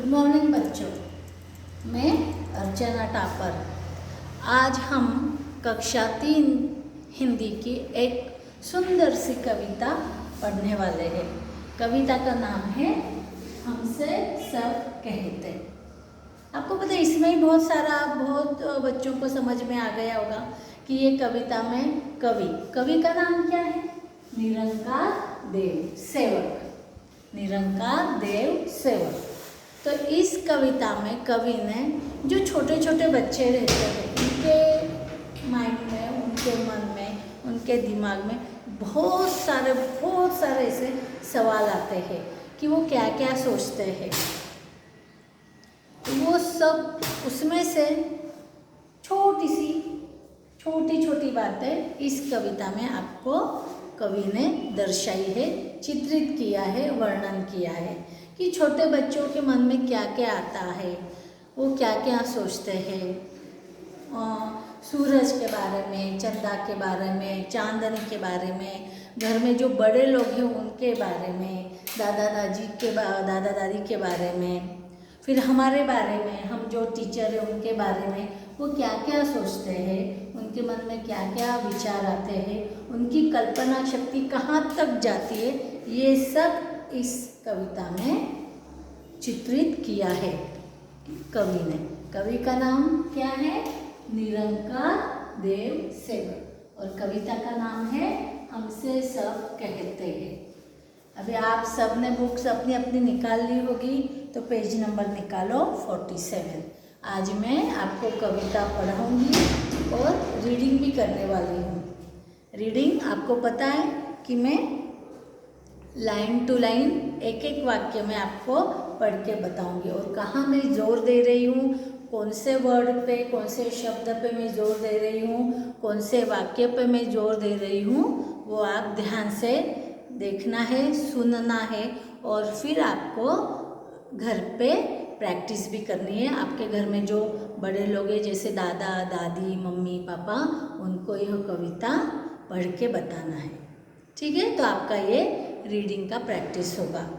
Morning बच्चों, मैं अर्चना टापर। आज हम कक्षा 3 हिंदी की एक सुंदर सी कविता पढ़ने वाले हैं। कविता का नाम है हमसे सब कहते। आपको पता है इसमें ही बहुत बच्चों को समझ में आ गया होगा कि ये कविता में कवि का नाम क्या है? निरंकार देव सेवक। निरंकार देव सेवक। तो इस कविता में कवि ने जो छोटे छोटे बच्चे रहते हैं उनके माइंड में, उनके मन में, उनके दिमाग में बहुत सारे ऐसे सवाल आते हैं कि वो क्या क्या सोचते हैं। वो सब उसमें से छोटी बातें इस कविता में आपको कवि ने दर्शाई है, चित्रित किया है, वर्णन किया है कि छोटे बच्चों के मन में क्या क्या आता है, वो क्या क्या सोचते हैं। सूरज के बारे में, चंदा के बारे में, चांदनी के बारे में, घर में जो बड़े लोग हैं उनके बारे में, दादा दादी के बारे में, फिर हमारे बारे में, हम जो टीचर हैं उनके बारे में वो क्या क्या सोचते हैं, उनके मन में क्या क्या विचार आते हैं, उनकी कल्पना शक्ति कहाँ तक जाती है, ये सब इस कविता में चित्रित किया है कवि ने। कवि का नाम क्या है? निरंकार देव सेवक। और कविता का नाम है हमसे सब कहते हैं। अभी आप सब ने बुक्स अपनी अपनी निकाल ली होगी, तो पेज नंबर निकालो 47। आज मैं आपको कविता पढ़ाऊंगी और रीडिंग भी करने वाली हूँ। रीडिंग आपको पता है कि मैं लाइन टू लाइन एक एक वाक्य में आपको पढ़ के बताऊंगी और कहाँ मैं जोर दे रही हूँ, कौन से वर्ड पे, कौन से शब्द पे मैं जोर दे रही हूँ, कौन से वाक्य पे मैं जोर दे रही हूँ, वो आप ध्यान से देखना है, सुनना है और फिर आपको घर पे प्रैक्टिस भी करनी है। आपके घर में जो बड़े लोग हैं जैसे दादा दादी, मम्मी पापा, उनको यह कविता पढ़ के बताना है। ठीक है, तो आपका ये रीडिंग का प्रैक्टिस होगा।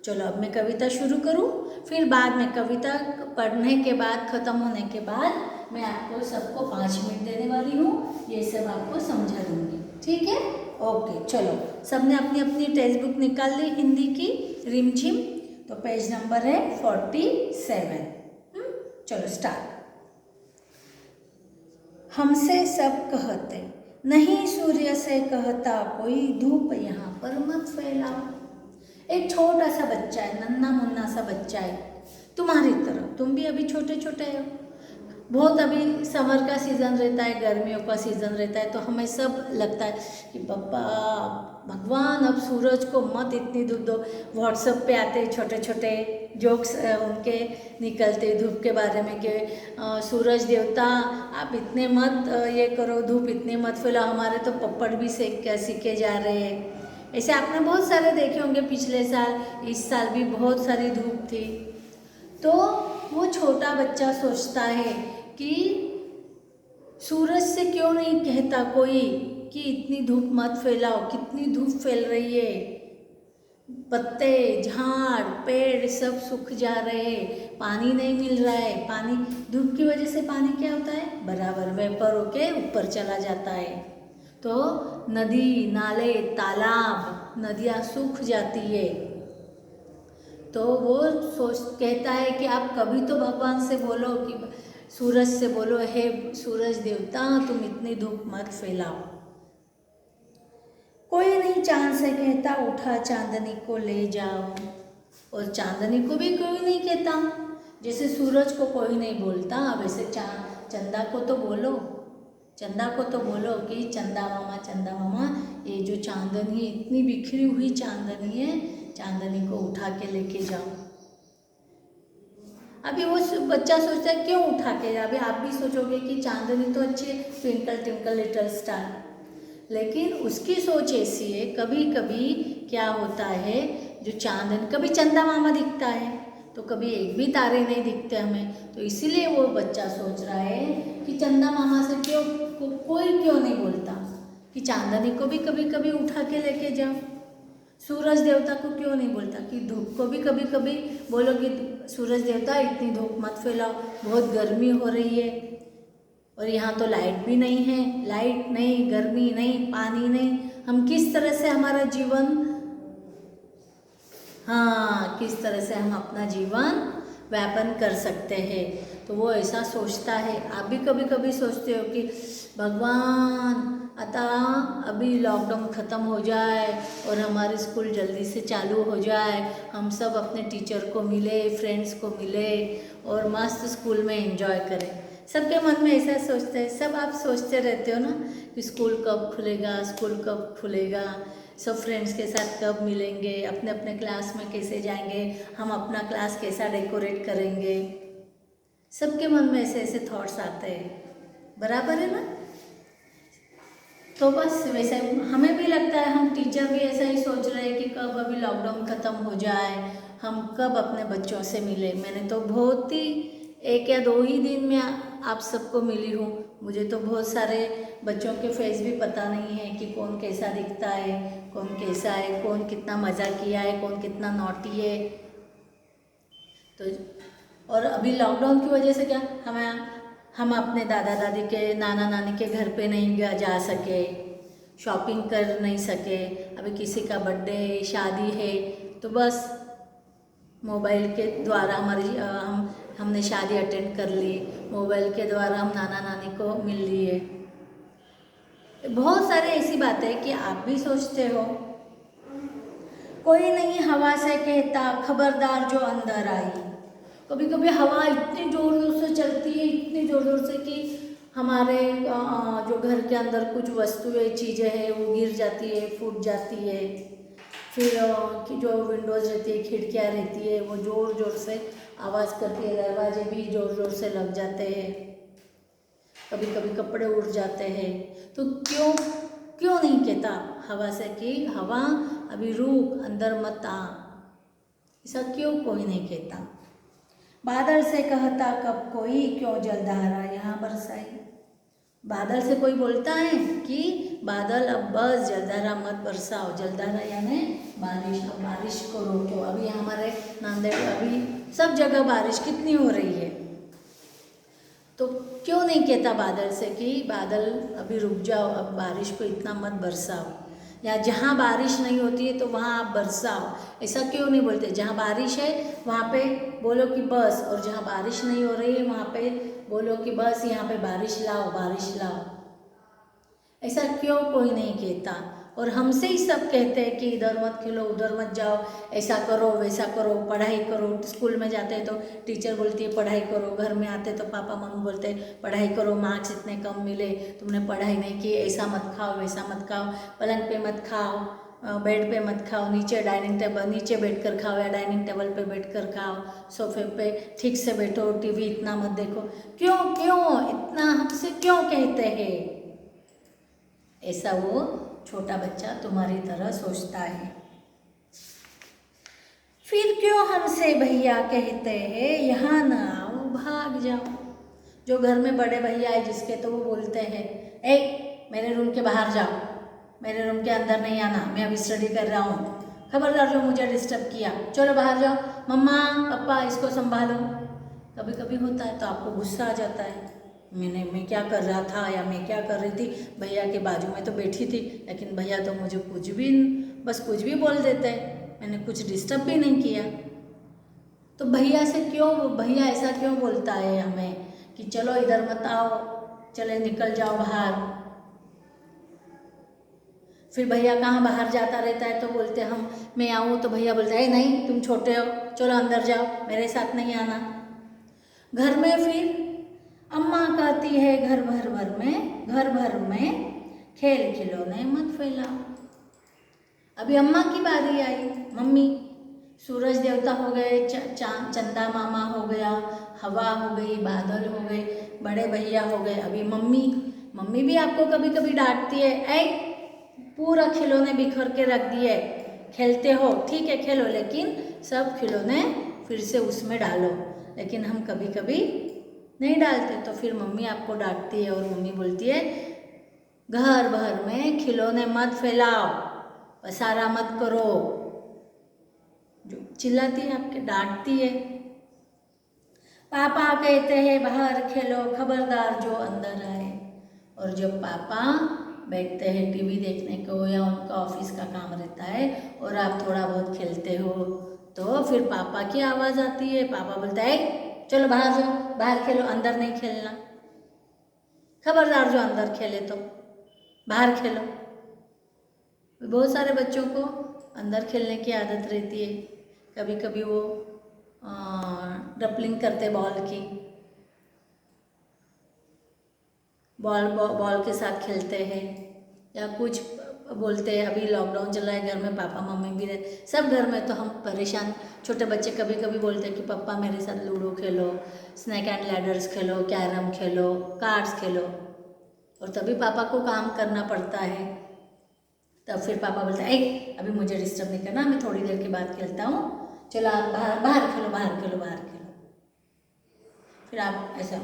चलो अब मैं कविता शुरू करूँ, फिर बाद में कविता पढ़ने के बाद, ख़त्म होने के बाद मैं आपको सबको 5 मिनट देने वाली हूँ, ये सब आपको समझा दूँगी। ठीक है, ओके। चलो सबने अपनी अपनी टेक्स्ट बुक निकाल ली हिंदी की, रिमझिम। तो पेज नंबर है 47। चलो स्टार्ट। हमसे सब कहते, नहीं सूर्य से कहता कोई, धूप यहाँ पर मत फैलाओ। एक छोटा सा बच्चा है, नन्हा मुन्ना सा बच्चा है तुम्हारी तरह, तुम भी अभी छोटे छोटे हो। बहुत अभी समर का सीज़न रहता है, गर्मियों का सीज़न रहता है, तो हमें सब लगता है कि पापा भगवान अब सूरज को मत इतनी धूप दो। व्हाट्सएप पे आते छोटे छोटे जोक्स उनके निकलते धूप के बारे में कि सूरज देवता आप इतने मत ये करो, धूप इतने मत फैलाओ, हमारे तो पप्पड़ भी सीखे जा रहे हैं। ऐसे आपने बहुत सारे देखे होंगे, पिछले साल, इस साल भी बहुत सारी धूप थी। तो वो छोटा बच्चा सोचता है कि सूरज से क्यों नहीं कहता कोई कि इतनी धूप मत फैलाओ, कितनी धूप फैल रही है, पत्ते, झाड़, पेड़ सब सूख जा रहे हैं, पानी नहीं मिल रहा है। पानी, धूप की वजह से पानी क्या होता है? बराबर वेपर होके ऊपर चला जाता है। तो नदी, नाले, तालाब, नदियाँ सूख जाती है। तो वो कहता है कि आप कभी तो भगवान से बोलो, कि सूरज से बोलो, हे सूरज देवता तुम इतनी धूप मत फैलाओ। कोई नहीं चांद से कहता उठा चांदनी को ले जाओ। और चांदनी को भी कोई नहीं कहता, जैसे सूरज को कोई नहीं बोलता वैसे चंदा को तो बोलो। चंदा को तो बोलो कि चंदा मामा ये जो चांदनी है, इतनी बिखरी हुई चांदनी है, चांदनी को उठा के लेके जाओ। अभी वो बच्चा सोचता है क्यों उठा के जाओ। अभी आप भी सोचोगे कि चांदनी तो अच्छी है, ट्विंकल ट्विंकल लिटिल स्टार, लेकिन उसकी सोच ऐसी है। कभी कभी क्या होता है, जो चांदनी, कभी चंदा मामा दिखता है तो कभी एक भी तारे नहीं दिखते हमें, तो इसीलिए वो बच्चा सोच रहा है कि चंदा मामा से कोई क्यों नहीं बोलता कि चांदनी को भी कभी कभी उठा के लेके जाओ। सूरज देवता को क्यों नहीं बोलता कि धूप को भी कभी कभी बोलो कि सूरज देवता इतनी धूप मत फैलाओ, बहुत गर्मी हो रही है, और यहाँ तो लाइट भी नहीं है, लाइट नहीं, गर्मी नहीं, पानी नहीं, हम किस तरह से हमारा जीवन, हाँ, किस तरह से हम अपना जीवन व्यापन कर सकते हैं। तो वो ऐसा सोचता है। आप भी कभी कभी सोचते हो कि भगवान आता अभी लॉकडाउन ख़त्म हो जाए और हमारे स्कूल जल्दी से चालू हो जाए, हम सब अपने टीचर को मिले, फ्रेंड्स को मिले और मस्त स्कूल में एंजॉय करें। सबके मन में ऐसा सोचते हैं, सब आप सोचते रहते हो ना कि स्कूल कब खुलेगा, स्कूल कब खुलेगा, सब फ्रेंड्स के साथ कब मिलेंगे, अपने अपने क्लास में कैसे जाएंगे, हम अपना क्लास कैसा डेकोरेट करेंगे। सबके मन में ऐसे ऐसे थॉट्स आते हैं, बराबर है ना। तो बस वैसे हमें भी लगता है, हम टीचर भी ऐसा ही सोच रहे हैं कि कब अभी लॉकडाउन ख़त्म हो जाए, हम कब अपने बच्चों से मिले। मैंने तो बहुत ही 1 या 2 ही दिन में आप सबको मिली हूँ। मुझे तो बहुत सारे बच्चों के फेस भी पता नहीं है कि कौन कैसा दिखता है, कौन कैसा है, कौन कितना मज़ा किया है, कौन कितना नॉटी है। तो और अभी लॉकडाउन की वजह से क्या हम अपने दादा दादी के, नाना नानी के घर पे नहीं जा सके, शॉपिंग कर नहीं सके। अभी किसी का बर्थडे, शादी है तो बस मोबाइल के द्वारा हमने शादी अटेंड कर ली, मोबाइल के द्वारा हम नाना नानी को मिल लिए। बहुत सारे ऐसी बातें हैं कि आप भी सोचते हो। कोई नहीं हवा से कहता खबरदार जो अंदर आई। कभी कभी हवा इतनी ज़ोर ज़ोर से चलती है, इतनी ज़ोर ज़ोर से कि हमारे जो घर के अंदर कुछ वस्तुएं, चीज़ें हैं वो गिर जाती है, फूट जाती है। फिर कि जो विंडोज़ रहती है, खिड़कियाँ रहती है, वो ज़ोर ज़ोर से आवाज़ करती है, दरवाजे भी ज़ोर ज़ोर से लग जाते हैं, कभी कभी कपड़े उड़ जाते हैं। तो क्यों नहीं कहता हवा से कि हवा अभी रुक, अंदर मत आ, ऐसा क्यों कोई नहीं कहता। बादल से कहता कब कोई क्यों जलधारा यहाँ बरसाई। बादल से कोई बोलता है कि बादल अब बस जलधारा मत बरसाओ। जलधारा यानी बारिश, अब बारिश को रोको। अभी हमारे नांदेड़ अभी सब जगह बारिश कितनी हो रही है, तो क्यों नहीं कहता बादल से कि बादल अभी रुक जाओ, अब बारिश को इतना मत बरसाओ। या जहाँ बारिश नहीं होती है तो वहाँ आप बरसाओ, ऐसा क्यों नहीं बोलते। जहाँ बारिश है वहाँ पे बोलो कि बस, और जहाँ बारिश नहीं हो रही है वहाँ पे बोलो कि बस यहाँ पे बारिश लाओ, बारिश लाओ। ऐसा क्यों कोई नहीं कहता। और हमसे ही सब कहते हैं कि इधर मत खेलो, उधर मत जाओ, ऐसा करो, वैसा करो, पढ़ाई करो। स्कूल में जाते हैं तो टीचर बोलती है पढ़ाई करो, घर में आते तो पापा मम्मी बोलते हैं पढ़ाई करो, मार्क्स इतने कम मिले, तुमने पढ़ाई नहीं की, ऐसा मत खाओ, वैसा मत खाओ, पलंग पे मत खाओ, बेड पे मत खाओ, नीचे डाइनिंग टेबल नीचे बैठ कर खाओ या डाइनिंग टेबल पे बैठ कर खाओ, सोफे पे ठीक से बैठो, टीवी इतना मत देखो। क्यों इतना हमसे क्यों कहते हैं। ऐसा वो छोटा बच्चा तुम्हारी तरह सोचता है। फिर क्यों हमसे भैया कहते हैं यहाँ ना आओ, भाग जाओ। जो घर में बड़े भैया है जिसके, तो वो बोलते हैं ए मेरे रूम के बाहर जाओ, मेरे रूम के अंदर नहीं आना, मैं अभी स्टडी कर रहा हूँ, खबरदार जो मुझे डिस्टर्ब किया, चलो बाहर जाओ, मम्मा पापा इसको संभालो। कभी कभी होता है तो आपको गुस्सा आ जाता है, मैं क्या कर रहा था या मैं क्या कर रही थी, भैया के बाजू में तो बैठी थी, लेकिन भैया तो मुझे कुछ भी बोल देते हैं, मैंने कुछ डिस्टर्ब भी नहीं किया। तो भैया ऐसा क्यों बोलता है हमें कि चलो इधर मत आओ, चले निकल जाओ बाहर। फिर भैया कहाँ बाहर जाता रहता है तो बोलते हम मैं आऊँ, तो भैया बोलता है नहीं तुम छोटे हो, चलो अंदर जाओ, मेरे साथ नहीं आना। घर में फिर अम्मा कहती है घर भर में खेल खिलौने मत फैलाओ। अभी अम्मा की बारी आई, मम्मी, सूरज देवता हो गए, चंदा मामा हो गया, हवा हो गई, बादल हो गए, बड़े भैया हो गए, अभी मम्मी भी आपको कभी कभी डांटती है, ऐ पूरा खिलौने बिखर के रख दिए, खेलते हो ठीक है खेलो, लेकिन सब खिलौने फिर से उसमें डालो। लेकिन हम कभी कभी नहीं डालते, तो फिर मम्मी आपको डांटती है और मम्मी बोलती है घर भर में खिलौने मत फैलाओ, पसारा मत करो, जो चिल्लाती है, आपके डांटती है। पापा कहते हैं बाहर खेलो, खबरदार जो अंदर आए। और जब पापा बैठते हैं टीवी देखने को या उनका ऑफिस का काम रहता है और आप थोड़ा बहुत खेलते हो तो फिर पापा की आवाज़ आती है। पापा बोलता है चलो बाहर जाओ, बाहर खेलो, अंदर नहीं खेलना, खबरदार जो अंदर खेले तो बाहर खेलो। बहुत सारे बच्चों को अंदर खेलने की आदत रहती है। कभी कभी वो ड्रिबलिंग करते बॉल की, बॉल के साथ खेलते हैं या कुछ बोलते हैं। अभी लॉकडाउन चल रहा है, घर में पापा मम्मी भी रहे, सब घर में, तो हम परेशान। छोटे बच्चे कभी कभी बोलते हैं कि पापा मेरे साथ ludo Khelo, snack and ladders Khelo, carrom Khelo, cards खेलो। और तभी पापा को काम करना पड़ता है। तब फिर पापा बोलते हैं अभी मुझे डिस्टर्ब नहीं करना, मैं थोड़ी देर के बाद खेलता हूँ, चलो आप बाहर खेलो, बाहर खेलो, बाहर खेलो। फिर आप ऐसा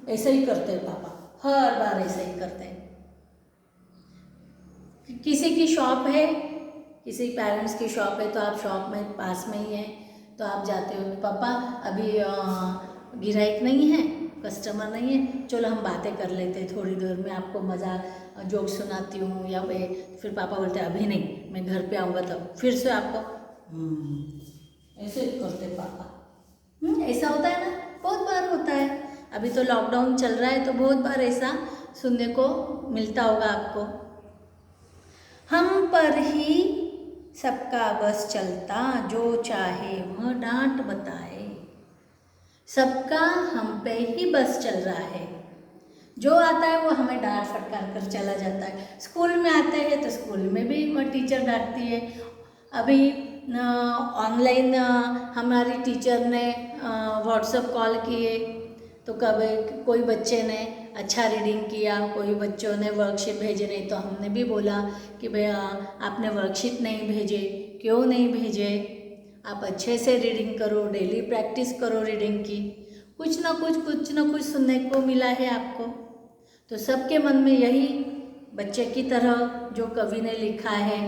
ऐसे ही करते हैं पापा, हर बार ऐसे ही करते हैं। किसी की शॉप है, किसी पेरेंट्स की शॉप है, तो आप शॉप में पास में ही है तो आप जाते हो, पापा अभी गिराइक नहीं है, कस्टमर नहीं है, चलो हम बातें कर लेते हैं थोड़ी देर में, आपको मज़ा जोक सुनाती हूँ या फिर पापा बोलते हैं अभी नहीं, मैं घर पे आऊँगा तब फिर से आपको ऐसे करते पापा। ऐसा होता है ना, बहुत बार होता है। अभी तो लॉकडाउन चल रहा है तो बहुत बार ऐसा सुनने को मिलता होगा आपको। हम पर ही सबका बस चलता, जो चाहे वह डांट बताए। सबका हम पे ही बस चल रहा है, जो आता है वो हमें डांट फटकार कर चला जाता है। स्कूल में आते हैं तो स्कूल में भी वो टीचर डांटती है। अभी ऑनलाइन हमारी टीचर ने व्हाट्सएप कॉल किए तो कभी कोई बच्चे ने अच्छा रीडिंग किया, कोई बच्चों ने वर्कशीट भेजे नहीं, तो हमने भी बोला कि भैया आपने वर्कशीट नहीं भेजे, क्यों नहीं भेजे, आप अच्छे से रीडिंग करो, डेली प्रैक्टिस करो रीडिंग की। कुछ ना कुछ सुनने को मिला है आपको। तो सबके मन में यही, बच्चे की तरह जो कवि ने लिखा है,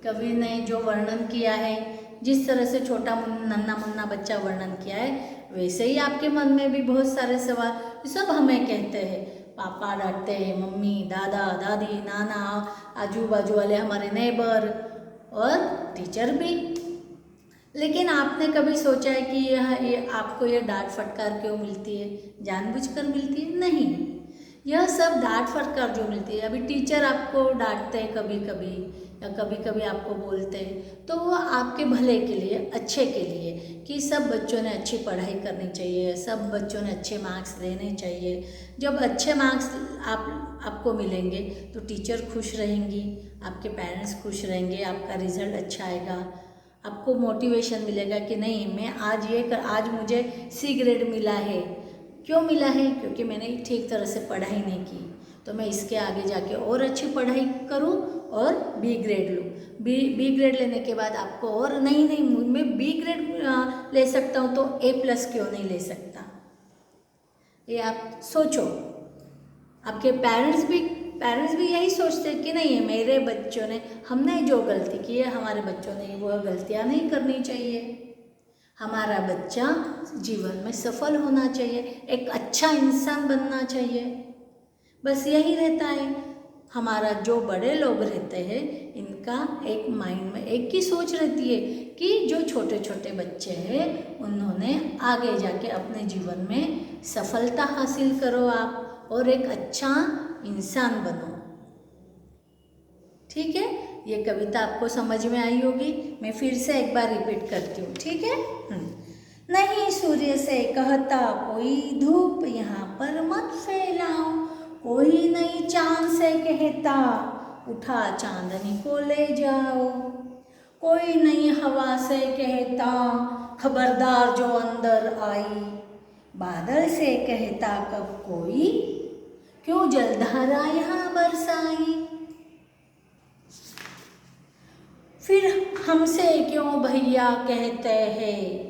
कवि ने जो वर्णन किया है, जिस तरह से छोटा नन्हा मुन्ना बच्चा वर्णन किया है, वैसे ही आपके मन में भी बहुत सारे सवाल सब हमें कहते हैं। पापा डांटते हैं, मम्मी, दादा, दादी, नाना, आजू बाजू वाले हमारे नेबर और टीचर भी। लेकिन आपने कभी सोचा है कि ये आपको ये डांट फटकार क्यों मिलती है? जानबूझकर मिलती है? नहीं, यह सब डांट फटकार जो मिलती है, अभी टीचर आपको डांटते हैं कभी कभी या कभी कभी आपको बोलते हैं, तो वो आपके भले के लिए, अच्छे के लिए, कि सब बच्चों ने अच्छी पढ़ाई करनी चाहिए, सब बच्चों ने अच्छे मार्क्स लेने चाहिए। जब अच्छे मार्क्स आपको मिलेंगे तो टीचर खुश रहेंगी, आपके पेरेंट्स खुश रहेंगे, आपका रिजल्ट अच्छा आएगा, आपको मोटिवेशन मिलेगा कि नहीं, मैं आज मुझे सी ग्रेड मिला है। क्यों मिला है? क्योंकि मैंने ठीक तरह से पढ़ाई नहीं की, तो मैं इसके आगे जाके और अच्छी पढ़ाई करूं और बी ग्रेड लूँ। बी ग्रेड लेने के बाद आपको और नहीं मैं बी ग्रेड ले सकता हूँ तो A+ क्यों नहीं ले सकता? ये आप सोचो। आपके पेरेंट्स भी यही सोचते हैं कि नहीं, मेरे बच्चों ने, हमने जो गलती की है, हमारे बच्चों ने वो गलतियाँ नहीं करनी चाहिए। हमारा बच्चा जीवन में सफल होना चाहिए, एक अच्छा इंसान बनना चाहिए, बस यही रहता है। हमारा जो बड़े लोग रहते हैं, इनका एक माइंड में एक ही सोच रहती है कि जो छोटे छोटे बच्चे हैं उन्होंने आगे जाके अपने जीवन में सफलता हासिल करो आप और एक अच्छा इंसान बनो। ठीक है, ये कविता आपको समझ में आई होगी। मैं फिर से एक बार रिपीट करती हूँ, ठीक है। नहीं सूर्य से कहता कोई धूप यहाँ पर मत फैलाओ, कोई नहीं चांद से कहता उठा चांदनी को ले जाओ, कोई नहीं हवा से कहता खबरदार जो अंदर आई, बादल से कहता कब कोई क्यों जलधारा यहाँ बरसाई, फिर हमसे क्यों भैया कहते हैं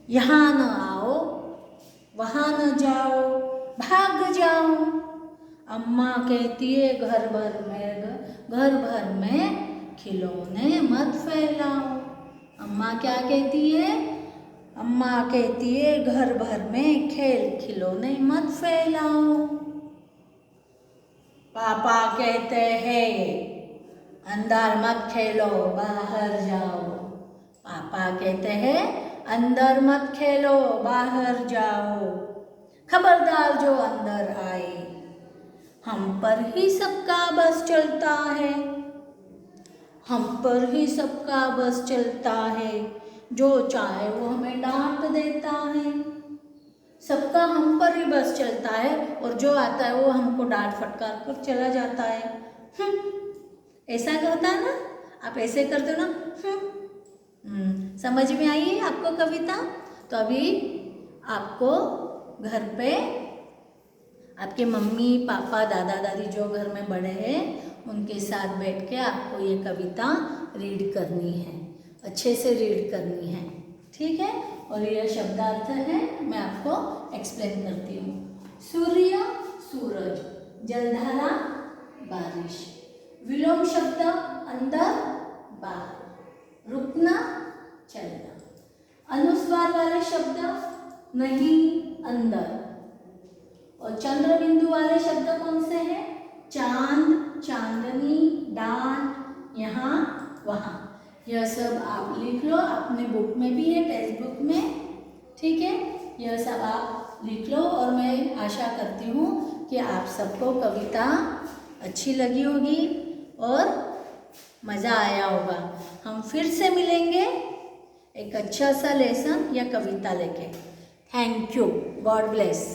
यहाँ न आओ वहाँ न जाओ भाग जाओ, अम्मा कहती है घर भर में खिलौने मत फैलाओ, अम्मा क्या कहती है? अम्मा कहती है घर भर में खेल खिलौने मत फैलाओ। पापा कहते हैं अंदर मत खेलो, बाहर जाओ। पापा कहते हैं अंदर मत खेलो, बाहर जाओ। खबरदार जो अंदर आए। हम पर ही सबका बस चलता है, हम पर ही सबका बस चलता है। जो चाहे वो हमें डांट देता है। सबका हम पर ही बस चलता है और जो आता है वो हमको डांट फटकार कर चला जाता है। ऐसा होता है ना? आप ऐसे करते हो ना। समझ में आई है आपको कविता? तो अभी आपको घर पे आपके मम्मी पापा दादा दादी जो घर में बड़े हैं उनके साथ बैठ के आपको ये कविता रीड करनी है, अच्छे से रीड करनी है, ठीक है? और ये शब्दार्थ है, मैं आपको एक्सप्लेन करती हूँ। सूर्य सूरज, जलधारा बारिश, विलोम शब्द अंदर बाहर, रुकना चलना, अनुस्वार वाले शब्द नहीं अंदर, और चंद्र बिंदु वाले शब्द कौन से हैं? चांद, चांदनी, डांट, यहाँ वहाँ। यह सब आप लिख लो, अपने बुक में भी है, टेक्स्ट बुक में, ठीक है? यह सब आप लिख लो और मैं आशा करती हूँ कि आप सबको कविता अच्छी लगी होगी और मज़ा आया होगा। हम फिर से मिलेंगे एक अच्छा सा लेसन या कविता लेके। Thank you, God bless.